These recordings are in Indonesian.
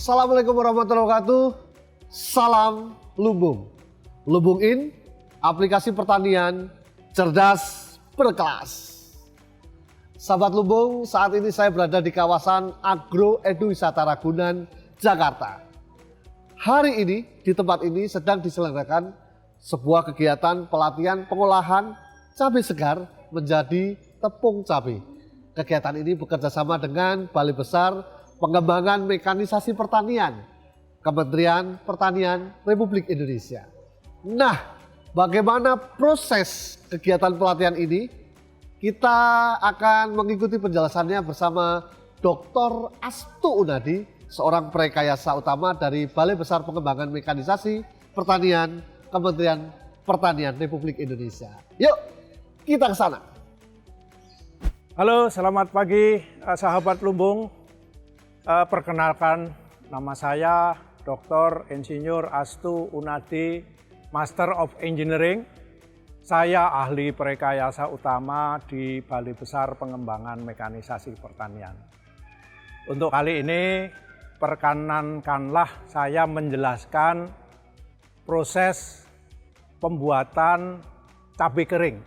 Assalamualaikum warahmatullahi wabarakatuh. Salam Lumbung. Lumbung In, aplikasi pertanian cerdas berkelas. Sahabat Lumbung, saat ini saya berada di kawasan Agro Edu Wisata Ragunan, Jakarta. Hari ini di tempat ini sedang diselenggarakan sebuah kegiatan pelatihan pengolahan cabai segar menjadi tepung cabai. Kegiatan ini bekerjasama dengan Balai Besar Pengembangan Mekanisasi Pertanian, Kementerian Pertanian Republik Indonesia. Nah, bagaimana proses kegiatan pelatihan ini? Kita akan mengikuti penjelasannya bersama Dr. Astu Unadi, seorang Prekayasa Utama dari Balai Besar Pengembangan Mekanisasi Pertanian, Kementerian Pertanian Republik Indonesia. Yuk, kita ke sana. Halo, selamat pagi sahabat Lumbung. Perkenalkan, nama saya Dr. Insinyur Astu Unadi, Master of Engineering. Saya ahli Prekayasa Utama di Balai Besar Pengembangan Mekanisasi Pertanian. Untuk kali ini, perkenankanlah saya menjelaskan proses pembuatan cabai kering.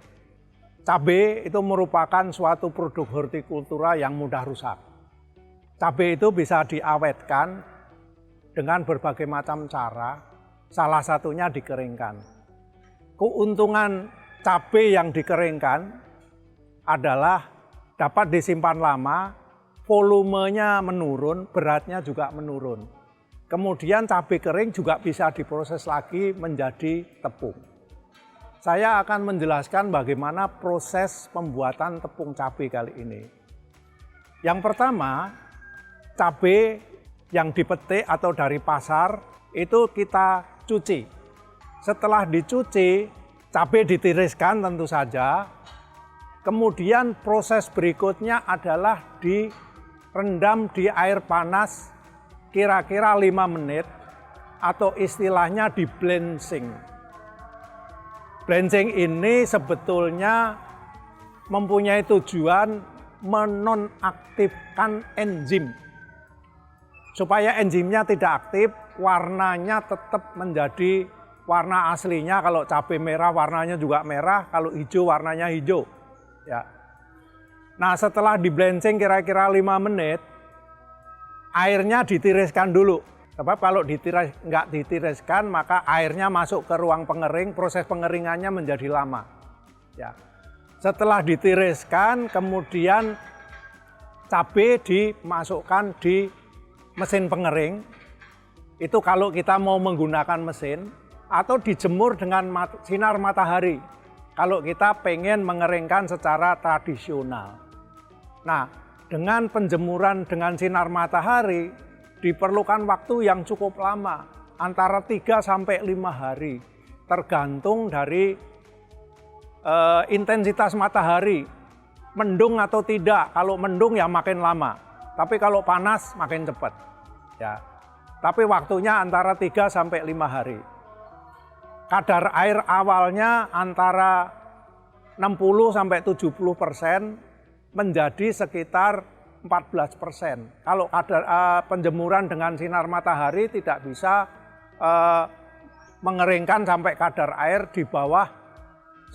Cabai itu merupakan suatu produk hortikultura yang mudah rusak. Cabai itu bisa diawetkan dengan berbagai macam cara, salah satunya dikeringkan. Keuntungan cabai yang dikeringkan adalah dapat disimpan lama, volumenya menurun, beratnya juga menurun. Kemudian cabai kering juga bisa diproses lagi menjadi tepung. Saya akan menjelaskan bagaimana proses pembuatan tepung cabai kali ini. Yang pertama, cabai yang dipetik atau dari pasar itu kita cuci. Setelah dicuci, cabai ditiriskan tentu saja. Kemudian proses berikutnya adalah direndam di air panas kira-kira 5 menit atau istilahnya di blanching. Blanching ini sebetulnya mempunyai tujuan menonaktifkan enzim. Supaya enzimnya tidak aktif, warnanya tetap menjadi warna aslinya. Kalau cabai merah warnanya juga merah, kalau hijau warnanya hijau. Ya. Nah, setelah di blanching kira-kira 5 menit, airnya ditiriskan dulu. Sebab kalau nggak ditiriskan, maka airnya masuk ke ruang pengering, proses pengeringannya menjadi lama. Ya. Setelah ditiriskan, kemudian cabai dimasukkan di mesin pengering. Itu kalau kita mau menggunakan mesin, atau dijemur dengan sinar matahari kalau kita pengen mengeringkan secara tradisional. Nah, dengan penjemuran dengan sinar matahari diperlukan waktu yang cukup lama, antara 3 sampai 5 hari, tergantung dari intensitas matahari, mendung atau tidak. Kalau mendung ya makin lama, tapi kalau panas makin cepat. Ya. Tapi waktunya antara 3 sampai 5 hari. Kadar air awalnya antara 60 sampai 70% menjadi sekitar 14%. Kalau kadar penjemuran dengan sinar matahari tidak bisa mengeringkan sampai kadar air di bawah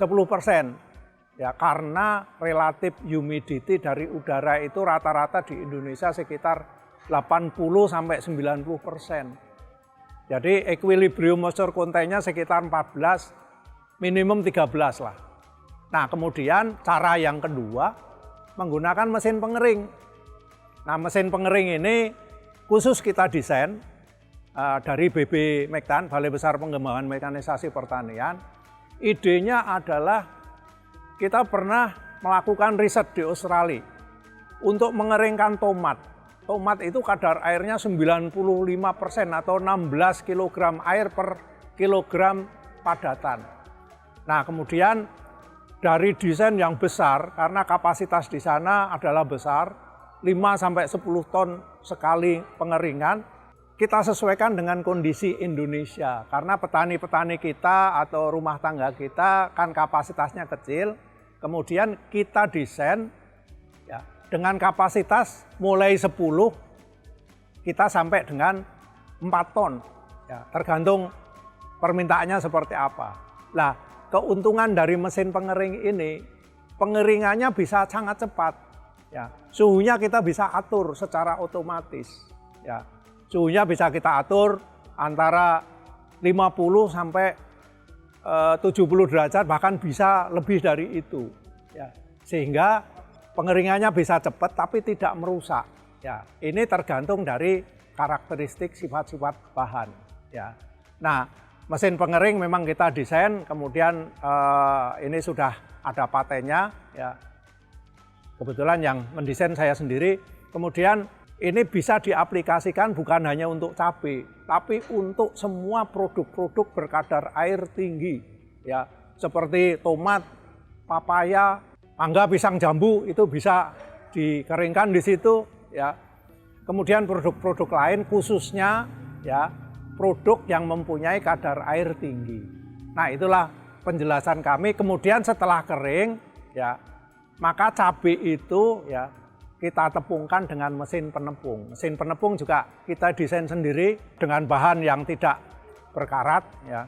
10%. Ya, karena relatif humidity dari udara itu rata-rata di Indonesia sekitar 80 sampai 90%. Jadi equilibrium moisture content-nya sekitar 14, minimum 13 lah. Nah, kemudian cara yang kedua menggunakan mesin pengering. Nah, mesin pengering ini khusus kita desain dari BB Mektan, Balai Besar Pengembangan Mekanisasi Pertanian. Idenya adalah kita pernah melakukan riset di Australia untuk mengeringkan tomat. Tomat itu kadar airnya 95% atau 16 kg air per kilogram padatan. Nah, kemudian dari desain yang besar, karena kapasitas di sana adalah besar, 5 sampai 10 ton sekali pengeringan, kita sesuaikan dengan kondisi Indonesia. Karena petani-petani kita atau rumah tangga kita kan kapasitasnya kecil, kemudian kita desain ya, dengan kapasitas mulai 10 kita sampai dengan 4 ton. Ya, tergantung permintaannya seperti apa. Nah, keuntungan dari mesin pengering ini, pengeringannya bisa sangat cepat. Ya, suhunya kita bisa atur secara otomatis. Ya, suhunya bisa kita atur antara 50 sampai 70 derajat, bahkan bisa lebih dari itu. Ya, sehingga pengeringannya bisa cepat tapi tidak merusak. Ya, ini tergantung dari karakteristik sifat-sifat bahan. Ya, nah mesin pengering memang kita desain, kemudian ini sudah ada patennya. Ya, kebetulan yang mendesain saya sendiri. Kemudian ini bisa diaplikasikan bukan hanya untuk cabai, tapi untuk semua produk-produk berkadar air tinggi, ya, seperti tomat, papaya, mangga, pisang, jambu itu bisa dikeringkan di situ, ya. Kemudian produk-produk lain khususnya, ya, produk yang mempunyai kadar air tinggi. Nah, itulah penjelasan kami. Kemudian setelah kering, ya, maka cabai itu, ya, kita tepungkan dengan mesin penepung. Mesin penepung juga kita desain sendiri dengan bahan yang tidak berkarat, ya,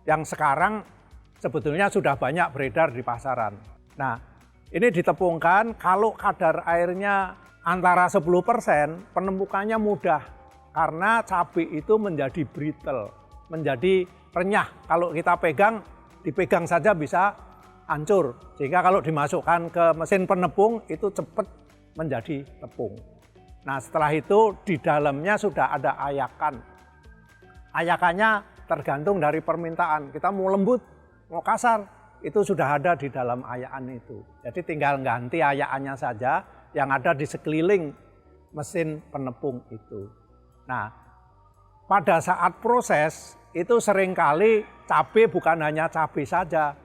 yang sekarang sebetulnya sudah banyak beredar di pasaran. Nah, ini ditepungkan, kalau kadar airnya antara 10%, penemukannya mudah karena cabai itu menjadi brittle, menjadi renyah. Kalau kita pegang, dipegang saja bisa hancur. Sehingga kalau dimasukkan ke mesin penepung itu cepat menjadi tepung. Nah, setelah itu di dalamnya sudah ada ayakan. Ayakannya tergantung dari permintaan. Kita mau lembut, mau kasar, itu sudah ada di dalam ayakan itu. Jadi tinggal ganti ayakannya saja yang ada di sekeliling mesin penepung itu. Nah, pada saat proses itu seringkali cabai bukan hanya cabai saja,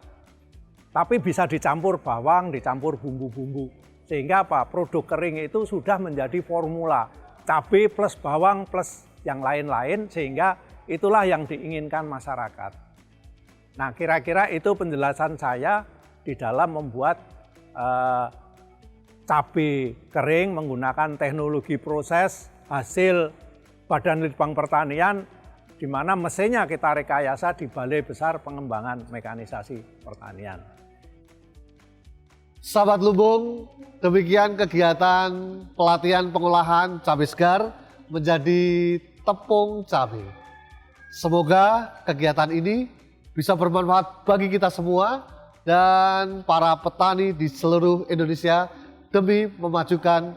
tapi bisa dicampur bawang, dicampur bumbu-bumbu. Sehingga apa? Produk kering itu sudah menjadi formula cabai plus bawang plus yang lain-lain, sehingga itulah yang diinginkan masyarakat. Nah, kira-kira itu penjelasan saya di dalam membuat cabai kering menggunakan teknologi proses hasil Badan Litbang Pertanian, di mana mesinnya kita rekayasa di Balai Besar Pengembangan Mekanisasi Pertanian. Sahabat Lumbung, demikian kegiatan pelatihan pengolahan cabai segar menjadi tepung cabai. Semoga kegiatan ini bisa bermanfaat bagi kita semua dan para petani di seluruh Indonesia demi memajukan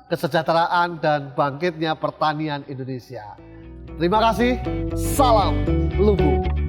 kesejahteraan dan bangkitnya pertanian Indonesia. Terima kasih, salam Lumbung.